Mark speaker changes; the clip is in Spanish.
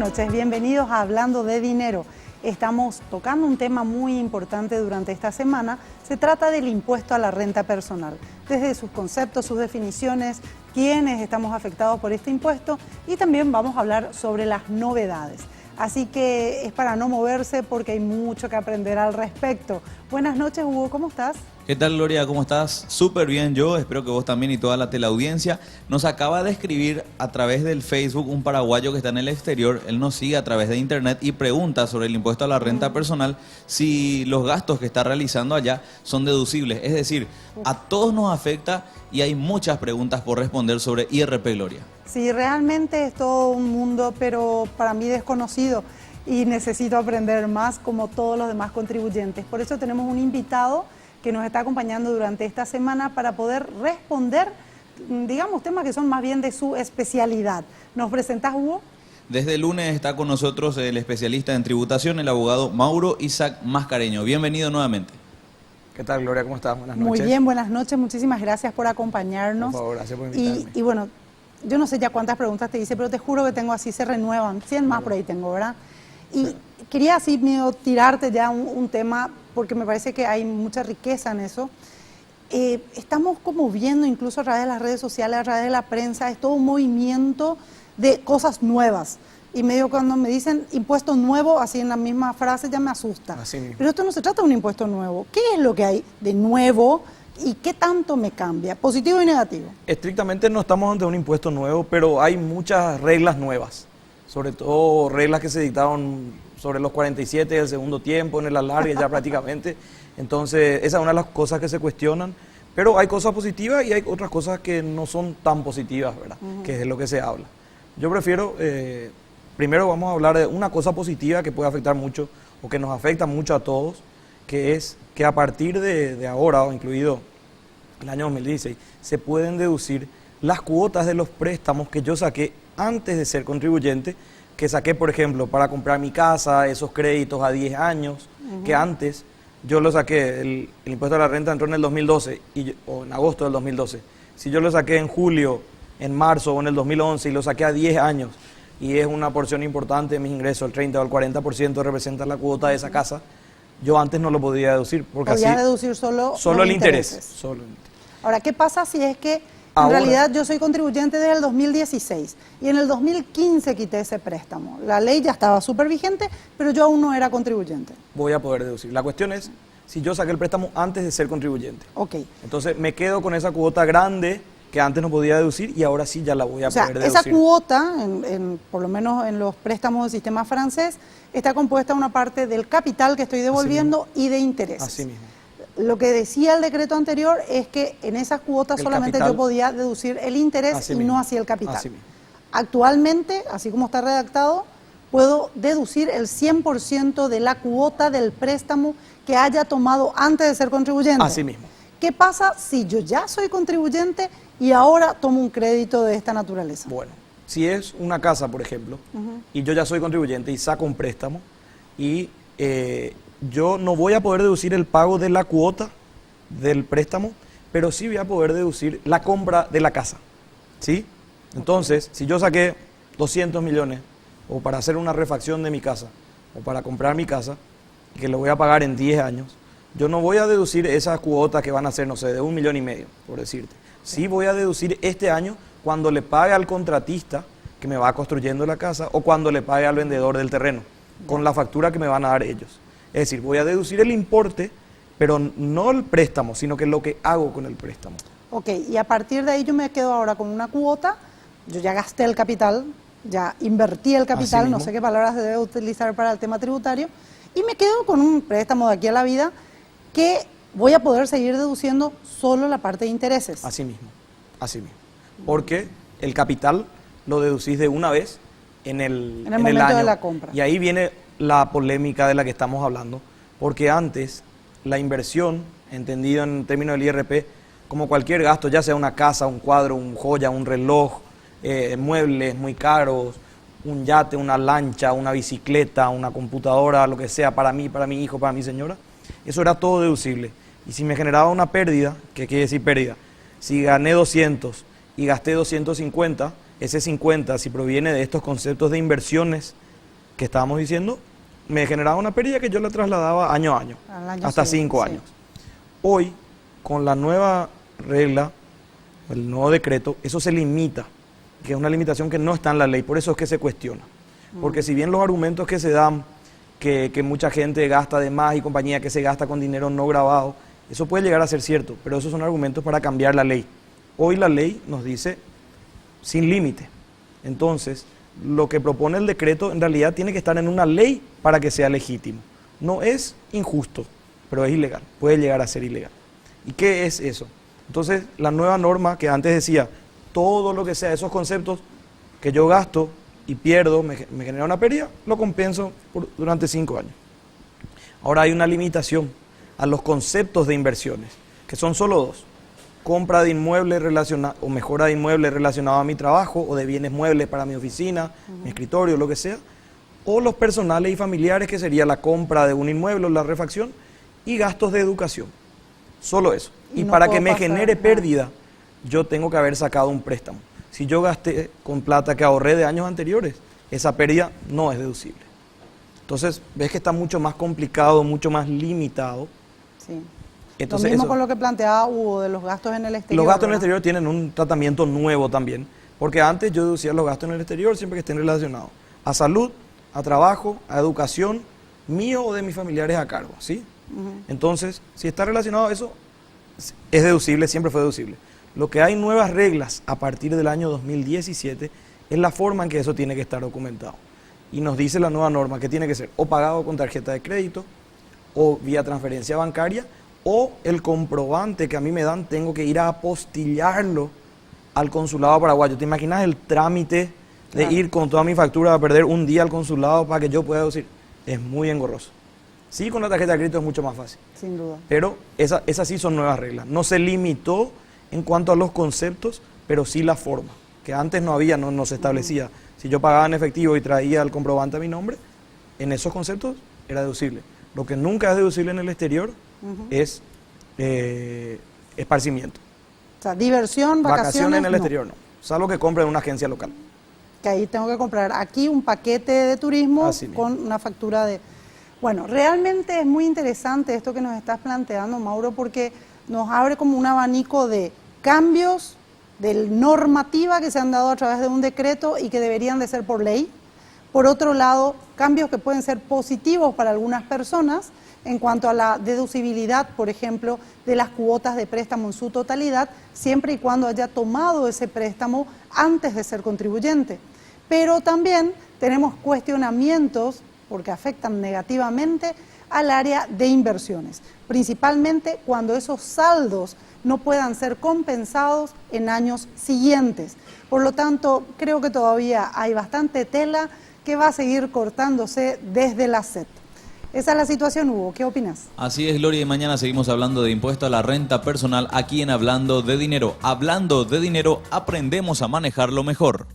Speaker 1: noches, bienvenidos a Hablando de Dinero. Estamos tocando un tema muy importante durante esta semana. Se trata del impuesto a la renta personal, desde sus conceptos, sus definiciones, quiénes estamos afectados por este impuesto y también vamos a hablar sobre las novedades. Así que es para no moverse porque hay mucho que aprender al respecto. Buenas noches, Hugo, ¿cómo estás?
Speaker 2: ¿Qué tal, Gloria? ¿Cómo estás? Súper bien yo, espero que vos también y toda la teleaudiencia. Nos acaba de escribir a través del Facebook un paraguayo que está en el exterior. Él nos sigue a través de internet y pregunta sobre el impuesto a la renta personal si los gastos que está realizando allá son deducibles. Es decir, a todos nos afecta y hay muchas preguntas por responder sobre IRP, Gloria.
Speaker 1: Sí, realmente es todo un mundo, pero para mí desconocido y necesito aprender más como todos los demás contribuyentes. Por eso tenemos un invitado que nos está acompañando durante esta semana para poder responder, digamos, temas que son más bien de su especialidad. ¿Nos presentás, Hugo?
Speaker 2: Desde el lunes está con nosotros el especialista en tributación, el abogado Mauro Isaac Mascareño. Bienvenido nuevamente.
Speaker 3: ¿Qué tal, Gloria? ¿Cómo estás? Buenas noches.
Speaker 1: Muy bien, buenas noches. Muchísimas gracias por acompañarnos.
Speaker 3: Por favor, gracias por invitarme.
Speaker 1: Y bueno, yo no sé ya cuántas preguntas te hice, pero te juro que tengo así, se renuevan. 100 más por ahí tengo, ¿verdad? Y quería así medio tirarte ya un tema, porque me parece que hay mucha riqueza en eso. Estamos como viendo incluso a través de las redes sociales, a través de la prensa, es todo un movimiento de cosas nuevas. Y medio cuando me dicen impuesto nuevo, así en la misma frase, ya me asusta.
Speaker 3: Así mismo.
Speaker 1: Pero esto no se trata de un impuesto nuevo. ¿Qué es lo que hay de nuevo y qué tanto me cambia? Positivo y negativo.
Speaker 3: Estrictamente no estamos ante un impuesto nuevo, pero hay muchas reglas nuevas. Sobre todo reglas que se dictaron sobre los 47 del segundo tiempo, en el alargue ya prácticamente. Entonces, esa es una de las cosas que se cuestionan. Pero hay cosas positivas y hay otras cosas que no son tan positivas, ¿verdad? Que es de lo que se habla. Yo prefiero, primero vamos a hablar de una cosa positiva que puede afectar mucho, o que nos afecta mucho a todos, que es que a partir de ahora, o incluido el año 2016, se pueden deducir las cuotas de los préstamos que yo saqué antes de ser contribuyente, que saqué, por ejemplo, para comprar mi casa, esos créditos a 10 años, que antes yo lo saqué, el impuesto a la renta entró en el 2012, o en agosto del 2012. Si yo lo saqué en julio, en marzo o en el 2011 y lo saqué a 10 años, y es una porción importante de mis ingresos, el 30 o el 40% representa la cuota de esa casa, yo antes no lo podía deducir, porque
Speaker 1: Podías
Speaker 3: así
Speaker 1: deducir solo
Speaker 3: el interés.
Speaker 1: intereses.
Speaker 3: Solo el interés.
Speaker 1: Ahora, ¿qué pasa si es que
Speaker 3: Ahora,
Speaker 1: en realidad yo soy contribuyente desde el 2016 y en el 2015 quité ese préstamo? La ley ya estaba súper vigente, pero yo aún no era contribuyente.
Speaker 3: voy a poder deducir. La cuestión es si yo saqué el préstamo antes de ser contribuyente.
Speaker 1: Ok.
Speaker 3: Entonces me quedo con esa cuota grande que antes no podía deducir y ahora sí ya la voy a
Speaker 1: O sea,
Speaker 3: poder deducir.
Speaker 1: esa cuota, por lo menos en los préstamos del sistema francés, está compuesta una parte del capital que estoy devolviendo y de intereses.
Speaker 3: Así mismo.
Speaker 1: Lo que decía el decreto anterior es que en esas cuotas
Speaker 3: El
Speaker 1: solamente
Speaker 3: capital,
Speaker 1: yo podía deducir el interés
Speaker 3: así
Speaker 1: y
Speaker 3: mismo,
Speaker 1: no así el capital.
Speaker 3: así mismo.
Speaker 1: Actualmente, así como está redactado, puedo deducir el 100% de la cuota del préstamo que haya tomado antes de ser contribuyente.
Speaker 3: Así mismo.
Speaker 1: ¿Qué pasa si yo ya soy contribuyente y ahora tomo un crédito de esta naturaleza?
Speaker 3: Bueno, si es una casa, por ejemplo, y yo ya soy contribuyente y saco un préstamo y yo no voy a poder deducir el pago de la cuota del préstamo, pero sí voy a poder deducir la compra de la casa, ¿sí? Entonces, si yo saqué 200 millones o para hacer una refacción de mi casa o para comprar mi casa, que lo voy a pagar en 10 años, yo no voy a deducir esas cuotas que van a ser, no sé, de 1,5 millones, por decirte. Sí voy a deducir este año cuando le pague al contratista que me va construyendo la casa o cuando le pague al vendedor del terreno, con la factura que me van a dar ellos. Es decir, voy a deducir el importe, pero no el préstamo, sino que lo que hago con el préstamo.
Speaker 1: Ok, y a partir de ahí yo me quedo ahora con una cuota, yo ya gasté el capital, ya invertí el capital, no sé qué palabras se debe utilizar para el tema tributario, y me quedo con un préstamo de aquí a la vida que voy a poder seguir deduciendo solo la parte de intereses.
Speaker 3: Así mismo. Porque el capital lo deducís de una vez en el
Speaker 1: momento
Speaker 3: año
Speaker 1: de la compra.
Speaker 3: Y ahí viene la polémica de la que estamos hablando, porque antes la inversión, entendida en términos del IRP, como cualquier gasto, ya sea una casa, un cuadro, un joya, un reloj, muebles muy caros, un yate, una lancha, una bicicleta, una computadora, lo que sea, para mí, para mi hijo, para mi señora, eso era todo deducible. Y si me generaba una pérdida, ¿qué quiere decir pérdida? Si gané 200 y gasté 250, ese 50, si proviene de estos conceptos de inversiones que estábamos diciendo, me generaba una pérdida que yo la trasladaba año a año,
Speaker 1: Al año
Speaker 3: hasta
Speaker 1: siguiente,
Speaker 3: 5
Speaker 1: sí.
Speaker 3: años. Hoy, con la nueva regla, el nuevo decreto, eso se limita, que es una limitación que no está en la ley, por eso es que se cuestiona. Porque si bien los argumentos que se dan, que mucha gente gasta de más y compañía que se gasta con dinero no grabado, eso puede llegar a ser cierto, pero esos son argumentos para cambiar la ley. Hoy la ley nos dice sin límite. Entonces, lo que propone el decreto en realidad tiene que estar en una ley para que sea legítimo. No es injusto, pero es ilegal, puede llegar a ser ilegal. ¿Y qué es eso? Entonces, la nueva norma que antes decía, todo lo que sea esos conceptos que yo gasto y pierdo, me genera una pérdida, lo compenso durante 5 años. Ahora hay una limitación a los conceptos de inversiones, que son solo 2. Compra de inmuebles relacionado o mejora de inmuebles relacionado a mi trabajo o de bienes muebles para mi oficina, mi escritorio, lo que sea, o los personales y familiares, que sería la compra de un inmueble o la refacción, y gastos de educación. Solo eso. Y
Speaker 1: No
Speaker 3: para
Speaker 1: puedo
Speaker 3: que me
Speaker 1: pasar
Speaker 3: genere
Speaker 1: nada.
Speaker 3: pérdida, yo tengo que haber sacado un préstamo. Si yo gasté con plata que ahorré de años anteriores, esa pérdida no es deducible. Entonces, ves que está mucho más complicado, mucho más limitado.
Speaker 1: Sí.
Speaker 3: Entonces,
Speaker 1: Lo mismo
Speaker 3: eso-
Speaker 1: con lo que planteaba Hugo de los gastos en el exterior.
Speaker 3: Los gastos en el
Speaker 1: ¿verdad?
Speaker 3: exterior tienen un tratamiento nuevo también, porque antes yo deducía los gastos en el exterior siempre que estén relacionados a salud, a trabajo, a educación, mío o de mis familiares a cargo, ¿sí? Entonces, si está relacionado a eso, es deducible, siempre fue deducible. Lo que hay nuevas reglas a partir del año 2017 es la forma en que eso tiene que estar documentado. Y nos dice la nueva norma que tiene que ser o pagado con tarjeta de crédito, o vía transferencia bancaria, o el comprobante que a mí me dan, tengo que ir a apostillarlo al consulado paraguayo. ¿Te imaginas el trámite de
Speaker 1: Claro.
Speaker 3: ir con toda mi factura a perder un día al consulado para que yo pueda decir? Es muy engorroso. Sí, con la tarjeta de crédito es mucho más fácil,
Speaker 1: Sin duda.
Speaker 3: pero esas sí son nuevas reglas. No se limitó en cuanto a los conceptos, pero sí la forma, que antes no había, no se establecía. Si yo pagaba en efectivo y traía el comprobante a mi nombre, en esos conceptos era deducible. Lo que nunca es deducible en el exterior es esparcimiento.
Speaker 1: O sea, diversión, vacaciones,
Speaker 3: en el
Speaker 1: no.
Speaker 3: exterior no, salvo que compre en una agencia local.
Speaker 1: Que ahí tengo que comprar aquí un paquete de turismo
Speaker 3: Así mismo.
Speaker 1: con una factura de... Bueno, realmente es muy interesante esto que nos estás planteando, Mauro, porque nos abre como un abanico de cambios de normativa que se han dado a través de un decreto y que deberían de ser por ley. Por otro lado, cambios que pueden ser positivos para algunas personas en cuanto a la deducibilidad, por ejemplo, de las cuotas de préstamo en su totalidad, siempre y cuando haya tomado ese préstamo antes de ser contribuyente. Pero también tenemos cuestionamientos porque afectan negativamente al área de inversiones, principalmente cuando esos saldos no puedan ser compensados en años siguientes. Por lo tanto, creo que todavía hay bastante tela que va a seguir cortándose desde la SET. Esa es la situación, Hugo. ¿Qué opinas?
Speaker 2: Así es, Gloria, y mañana seguimos hablando de impuesto a la renta personal aquí en Hablando de Dinero. Hablando de dinero, aprendemos a manejarlo mejor.